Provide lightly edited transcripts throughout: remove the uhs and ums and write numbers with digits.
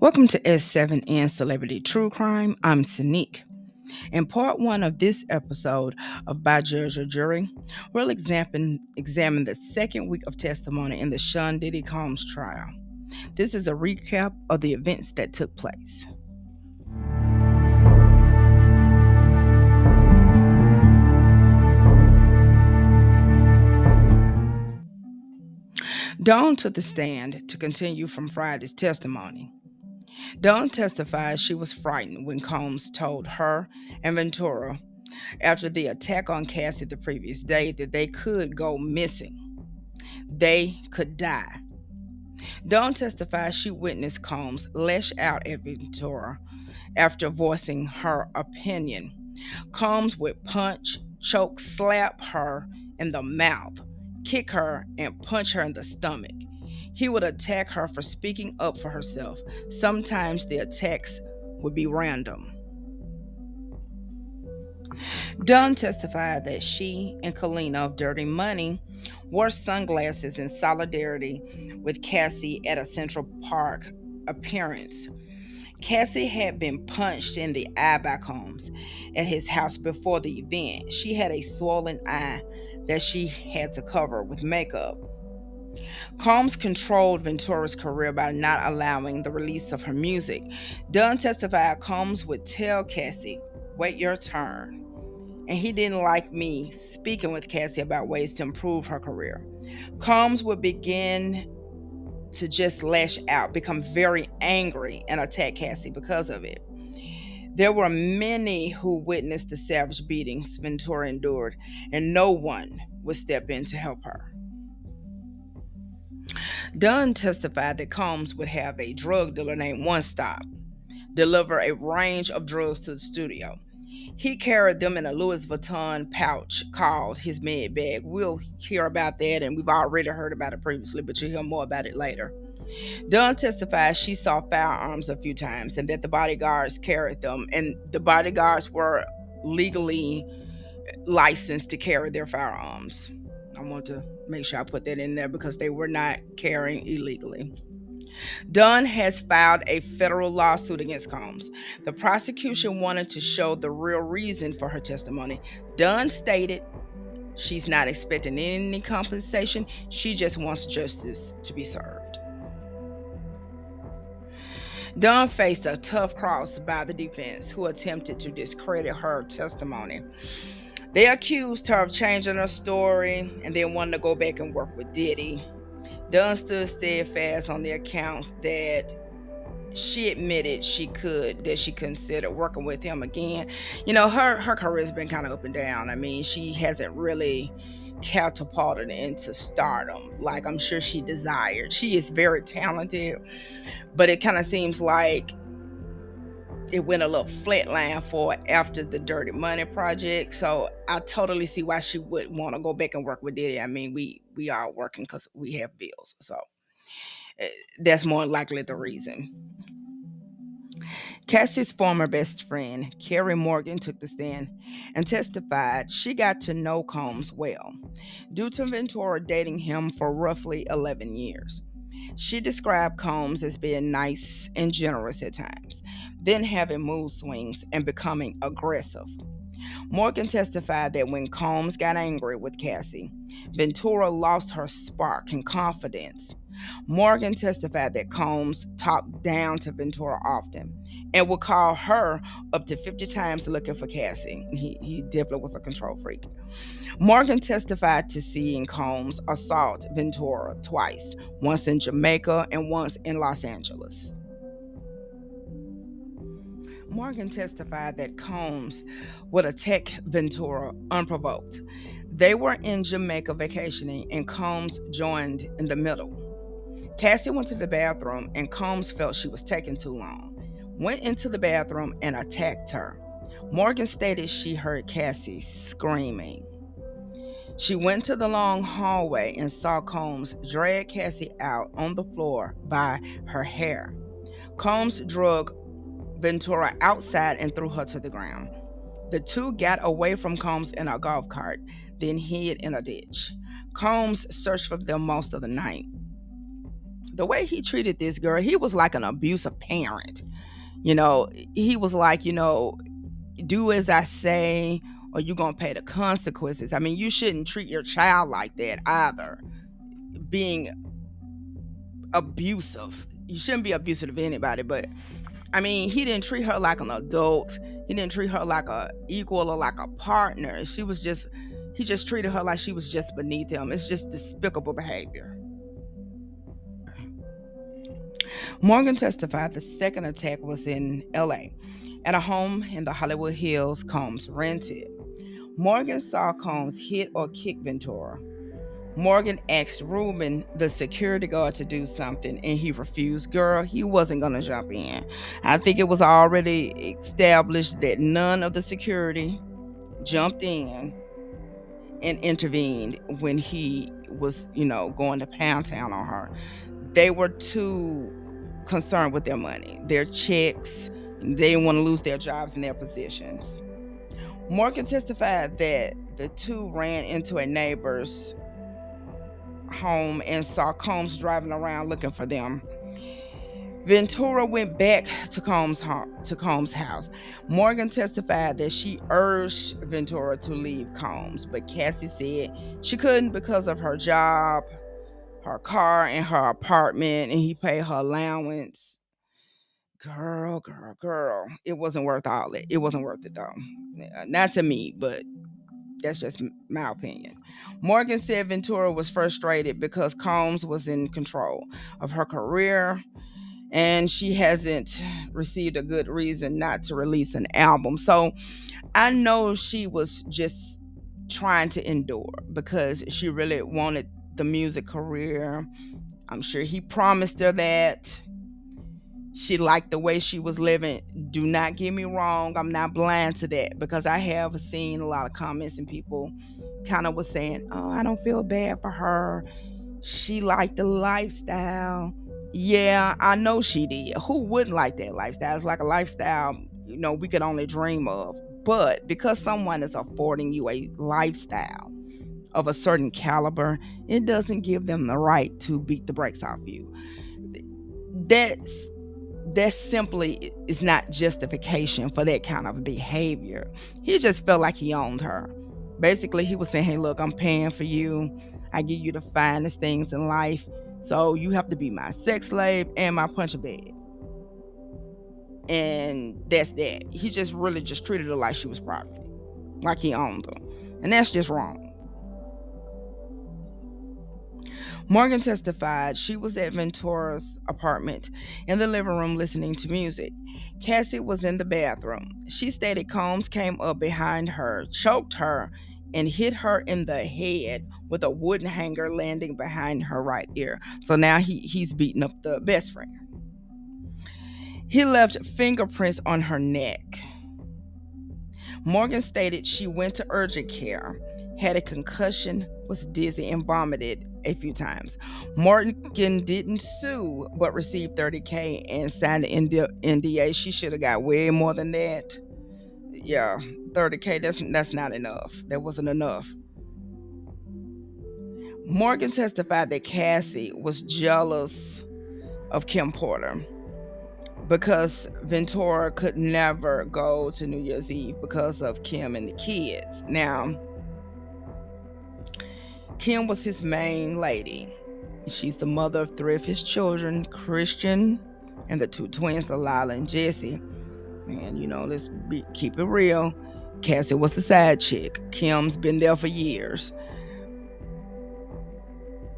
Welcome to S7N Celebrity True Crime. I'm Sanique. In part one of this episode of By Judge or Jury, we'll examine the second week of testimony in the Sean Diddy Combs trial. This is a recap of the events that took place. Dawn took the stand to continue from Friday's testimony. Dawn testified she was frightened when Combs told her and Ventura after the attack on Cassie the previous day that they could go missing. They could die. Dawn testified she witnessed Combs lash out at Ventura after voicing her opinion. Combs would punch, choke, slap her in the mouth, kick her, and punch her in the stomach. He would attack her for speaking up for herself. Sometimes the attacks would be random. Dunn testified that she and Kalina of Dirty Money wore sunglasses in solidarity with Cassie at a Central Park appearance. Cassie had been punched in the eye by Combs at his house before the event. She had a swollen eye that she had to cover with makeup. Combs controlled Ventura's career by not allowing the release of her music. Dunn testified Combs would tell Cassie, "Wait your turn." And he didn't like me speaking with Cassie about ways to improve her career. Combs would begin to just lash out, become very angry, and attack Cassie because of it. There were many who witnessed the savage beatings Ventura endured, and no one would step in to help her. Dunn testified that Combs would have a drug dealer named One Stop deliver a range of drugs to the studio. He carried them in a Louis Vuitton pouch called his med bag. We'll hear about that, and we've already heard about it previously, but you'll hear more about it later. Dunn testified she saw firearms a few times and that the bodyguards carried them, and the bodyguards were legally licensed to carry their firearms. I want to make sure I put that in there because they were not carrying illegally. Dunn has filed a federal lawsuit against Combs. The prosecution wanted to show the real reason for her testimony. Dunn stated she's not expecting any compensation. She just wants justice to be served. Dunn faced a tough cross by the defense, who attempted to discredit her testimony. They accused her of changing her story and then wanted to go back and work with Diddy. Dunn stood steadfast on the accounts that she admitted she considered working with him again. Her career's been kind of up and down. I mean, she hasn't really catapulted into stardom like I'm sure she desired. She is very talented, but it kind of seems like it went a little flatline for after the Dirty Money project. So I totally see why she would want to go back and work with Diddy. I mean, we are working because we have bills. So that's more likely the reason. Cassie's former best friend, Kerry Morgan, took the stand and testified she got to know Combs well, due to Ventura dating him for roughly 11 years. She described Combs as being nice and generous at times, then having mood swings and becoming aggressive. Morgan testified that when Combs got angry with Cassie, Ventura lost her spark and confidence. Morgan testified that Combs talked down to Ventura often and would call her up to 50 times looking for Cassie. He definitely was a control freak. Morgan testified to seeing Combs assault Ventura twice, once in Jamaica and once in Los Angeles. Morgan testified that Combs would attack Ventura unprovoked. They were in Jamaica vacationing and Combs joined in the middle. Cassie went to the bathroom and Combs felt she was taking too long, went into the bathroom and attacked her. Morgan stated she heard Cassie screaming. She went to the long hallway and saw Combs drag Cassie out on the floor by her hair. Combs drug Ventura outside and threw her to the ground. The two got away from Combs in a golf cart, then hid in a ditch. Combs searched for them most of the night. The way he treated this girl, he was like an abusive parent. You know, he was like, do as I say or you're going to pay the consequences. I mean, you shouldn't treat your child like that either. Being abusive. You shouldn't be abusive of anybody, but I mean, he didn't treat her like an adult. He didn't treat her like a equal or like a partner. He just treated her like she was just beneath him. It's just despicable behavior. Morgan testified the second attack was in LA at a home in the Hollywood Hills Combs rented. Morgan saw Combs hit or kick Ventura. Morgan asked Ruben, the security guard, to do something, and he refused. Girl, he wasn't going to jump in. I think it was already established that none of the security jumped in and intervened when he was, going to pound town on her. They were too concerned with their money, their checks. They didn't want to lose their jobs and their positions. Morgan testified that the two ran into a neighbor's home and saw Combs driving around looking for them. Ventura went back to Combs' house. Morgan testified that she urged Ventura to leave Combs, but Cassie said she couldn't because of her job, her car, and her apartment, and he paid her allowance. Girl. It wasn't worth all it. It wasn't worth it though. Not to me, but that's just my opinion. Morgan said Ventura was frustrated because Combs was in control of her career and she hasn't received a good reason not to release an album. So I know she was just trying to endure because she really wanted the music career. I'm sure he promised her that. She liked the way she was living. Do not get me wrong. I'm not blind to that because I have seen a lot of comments and people kind of was saying, oh, I don't feel bad for her. She liked the lifestyle. Yeah, I know she did. Who wouldn't like that lifestyle? It's like a lifestyle, we could only dream of. But because someone is affording you a lifestyle of a certain caliber, it doesn't give them the right to beat the brakes off you. That's that simply is not justification for that kind of behavior. He just felt like he owned her. Basically, he was saying, hey, look, I'm paying for you. I give you the finest things in life. So you have to be my sex slave and my punching bag. And that's that. He just really just treated her like she was property, like he owned her. And that's just wrong. Morgan testified she was at Ventura's apartment in the living room listening to music. Cassie was in the bathroom. She stated Combs came up behind her, choked her, and hit her in the head with a wooden hanger landing behind her right ear. So now he's beating up the best friend. He left fingerprints on her neck. Morgan stated she went to urgent care, had a concussion, was dizzy, and vomited a few times. Morgan didn't sue, but received $30K and signed an NDA. She should have got way more than that. Yeah, $30K, that's not enough. That wasn't enough. Morgan testified that Cassie was jealous of Kim Porter because Ventura could never go to New Year's Eve because of Kim and the kids. Now, Kim was his main lady. She's the mother of three of his children, Christian and the two twins, Delilah and Jesse. And, keep it real. Cassie was the side chick. Kim's been there for years.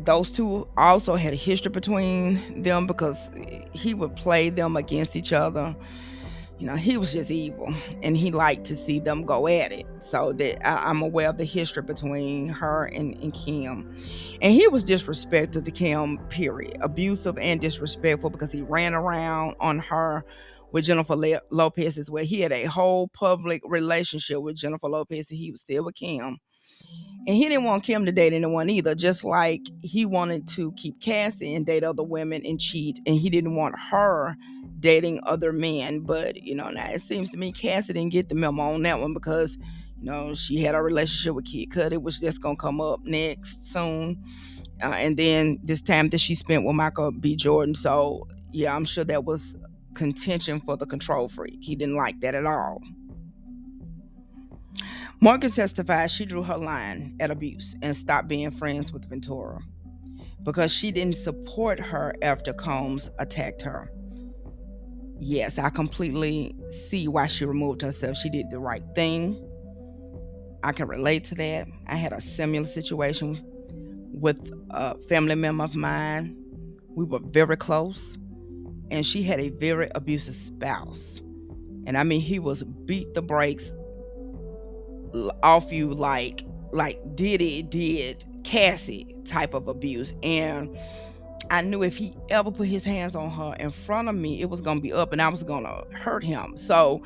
Those two also had a history between them because he would play them against each other. He was just evil and he liked to see them go at it. So that I'm aware of the history between her and Kim. And he was disrespectful to Kim, period. Abusive and disrespectful because he ran around on her with Jennifer Lopez as well. He had a whole public relationship with Jennifer Lopez and he was still with Kim. And he didn't want Kim to date anyone either, just like he wanted to keep Cassie and date other women and cheat. And he didn't want her dating other men. But, now it seems to me Cassie didn't get the memo on that one because, she had a relationship with Kid Cudi, which that's going to come up next soon. And then this time that she spent with Michael B. Jordan. So yeah, I'm sure that was contention for the control freak. He didn't like that at all. Morgan testified she drew her line at abuse and stopped being friends with Ventura because she didn't support her after Combs attacked her. Yes, I completely see why she removed herself. She did the right thing. I can relate to that. I had a similar situation with a family member of mine. We were very close, and she had a very abusive spouse. And I mean, he was beat the brakes off you like Diddy did Cassie type of abuse. And I knew if he ever put his hands on her in front of me, it was gonna be up, and I was gonna hurt him. So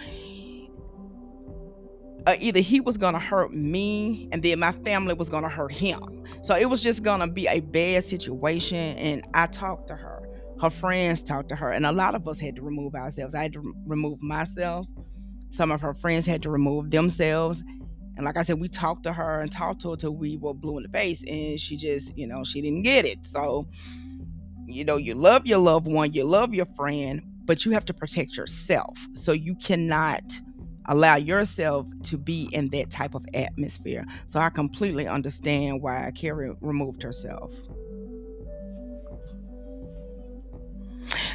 either he was gonna hurt me, and then my family was gonna hurt him. So it was just gonna be a bad situation. And I talked to her. Her friends talked to her, and a lot of us had to remove ourselves. I had to remove myself. Some of her friends had to remove themselves. And like I said, we talked to her and talked to her till we were blue in the face, and she just, she didn't get it. So, you love your loved one, you love your friend, but you have to protect yourself. So you cannot allow yourself to be in that type of atmosphere. So I completely understand why Kerry removed herself.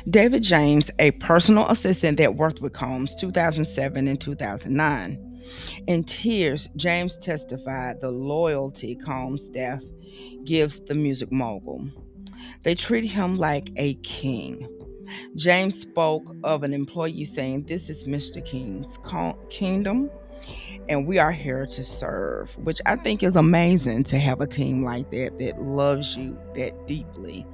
David James, a personal assistant that worked with Combs 2007 and 2009. In tears, James testified the loyalty Combs staff gives the music mogul. They treat him like a king. James spoke of an employee saying, "This is Mr. King's kingdom, and we are here to serve," which I think is amazing to have a team like that that loves you that deeply.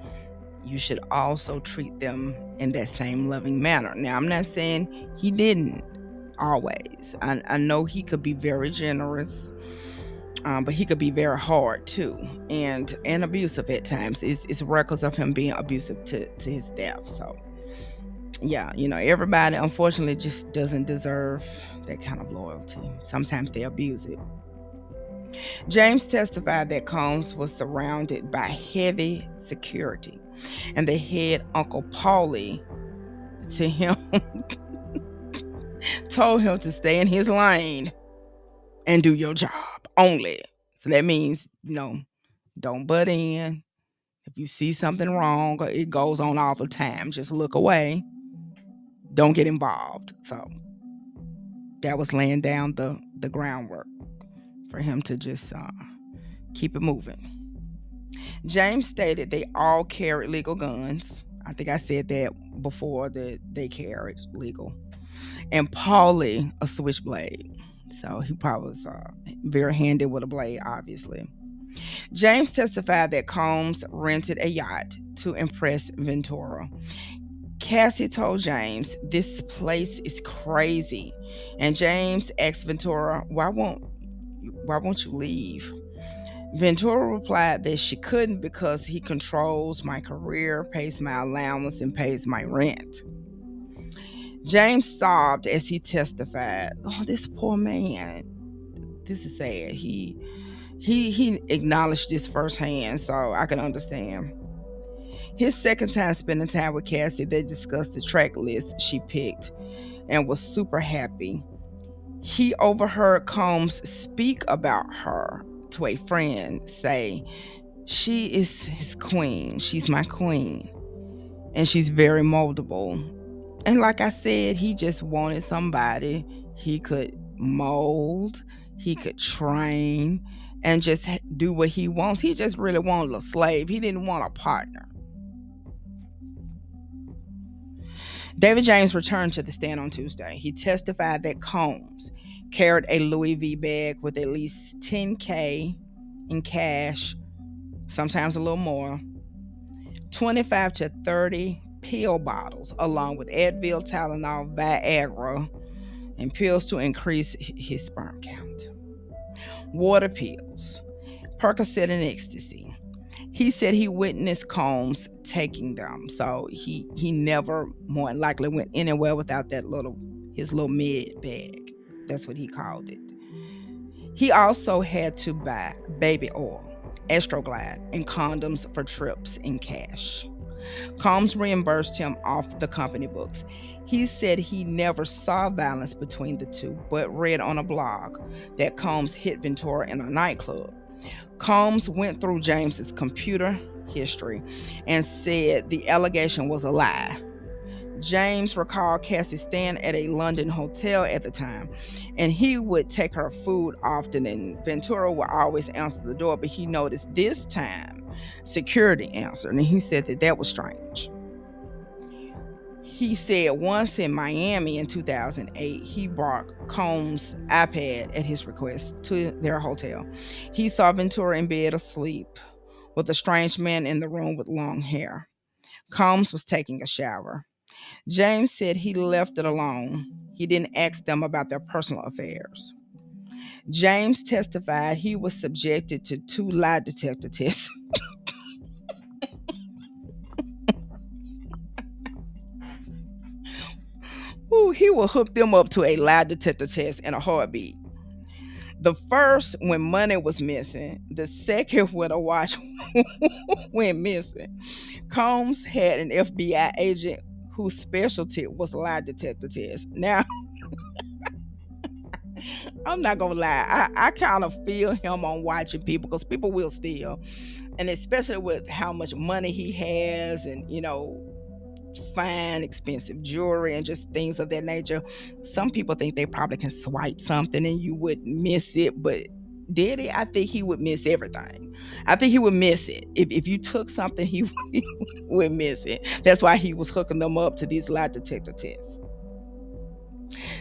You should also treat them in that same loving manner. Now, I'm not saying he didn't always. I know he could be very generous, but he could be very hard too, and abusive at times. It's records of him being abusive to his staff. So yeah, everybody unfortunately just doesn't deserve that kind of loyalty. Sometimes they abuse it. James testified that Combs was surrounded by heavy security, and they had Uncle Paulie to him told him to stay in his lane and do your job only. So that means, don't butt in. If you see something wrong, or it goes on all the time, just look away. Don't get involved. So that was laying down the groundwork for him to just keep it moving. James stated they all carried legal guns. I think I said that before, that they carried legal. And Paulie a switchblade. So he probably was very handy with a blade, obviously. James testified that Combs rented a yacht to impress Ventura. Cassie told James, "This place is crazy." And James asked Ventura, why won't you leave? Ventura replied that she couldn't because he controls my career, pays my allowance, and pays my rent. James sobbed as he testified, "Oh, this poor man. This is sad." He acknowledged this firsthand, so I can understand. His second time spending time with Cassie, they discussed the track list she picked and was super happy. He overheard Combs speak about her to a friend, say, "She is his queen. She's my queen. And she's very moldable." And like I said, he just wanted somebody he could mold, he could train, and just do what he wants. He just really wanted a slave. He didn't want a partner. David James returned to the stand on Tuesday. He testified that Combs carried a Louis V bag with at least 10K in cash, sometimes a little more, 25 to 30 pill bottles, along with Advil, Tylenol, Viagra, and pills to increase his sperm count, water pills, Percocet, and ecstasy. He said he witnessed Combs taking them, so he never more than likely went anywhere without his little med bag. That's what he called it. He also had to buy baby oil. Astroglide, and condoms for trips in cash. Combs reimbursed him off the company books. He said he never saw violence between the two, but read on a blog that Combs hit Ventura in a nightclub. Combs went through James's computer history and said the allegation was a lie. James recalled Cassie staying at a London hotel at the time, and he would take her food often, and Ventura would always answer the door, but he noticed this time security answered, and he said that that was strange. He said once in Miami in 2008, he brought Combs' iPad at his request to their hotel. He saw Ventura in bed asleep with a strange man in the room with long hair. Combs was taking a shower. James said he left it alone. He didn't ask them about their personal affairs. James testified he was subjected to 2 lie detector tests. Ooh, he will hook them up to a lie detector test in a heartbeat. The first when money was missing, the second when a watch went missing. Combs had an FBI agent whose specialty was lie detector tests. Now, I'm not gonna lie, I kind of feel him on watching people because people will steal. And especially with how much money he has and, fine, expensive jewelry and just things of that nature. Some people think they probably can swipe something and you wouldn't miss it, but Diddy, I think he would miss everything. I think he would miss it. If you took something, he would miss it. That's why he was hooking them up to these lie detector tests.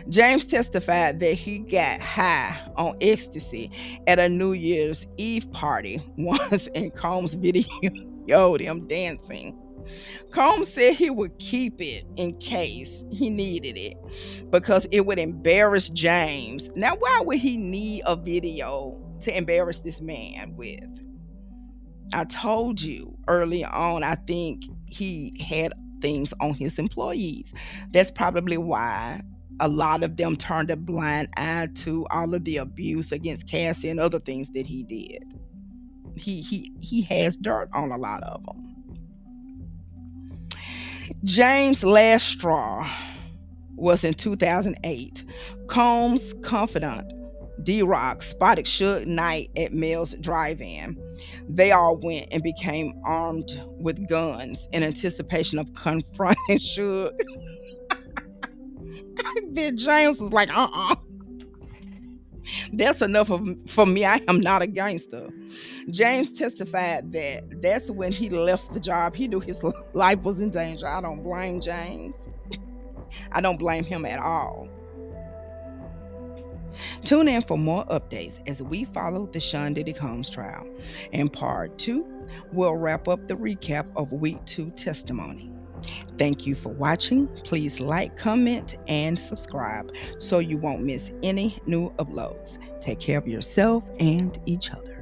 James testified that he got high on ecstasy at a New Year's Eve party once and Combs videoed him dancing. Combs said he would keep it in case he needed it because it would embarrass James. Now, why would he need a video to embarrass this man with? I told you early on, I think he had things on his employees. That's probably why a lot of them turned a blind eye to all of the abuse against Cassie and other things that he did. He has dirt on a lot of them. James' last straw was in 2008. Combs' confidant, D-Rock, spotted Suge Knight at Mel's Drive-In. They all went and became armed with guns in anticipation of confronting Suge. Then James was like, that's enough for me. I am not a gangster. James testified that that's when he left the job. He knew his life was in danger. I don't blame James. I don't blame him at all. Tune in for more updates as we follow the Sean Diddy Combs trial. In part 2, we'll wrap up the recap of week 2 testimony. Thank you for watching. Please like, comment, and subscribe so you won't miss any new uploads. Take care of yourself and each other.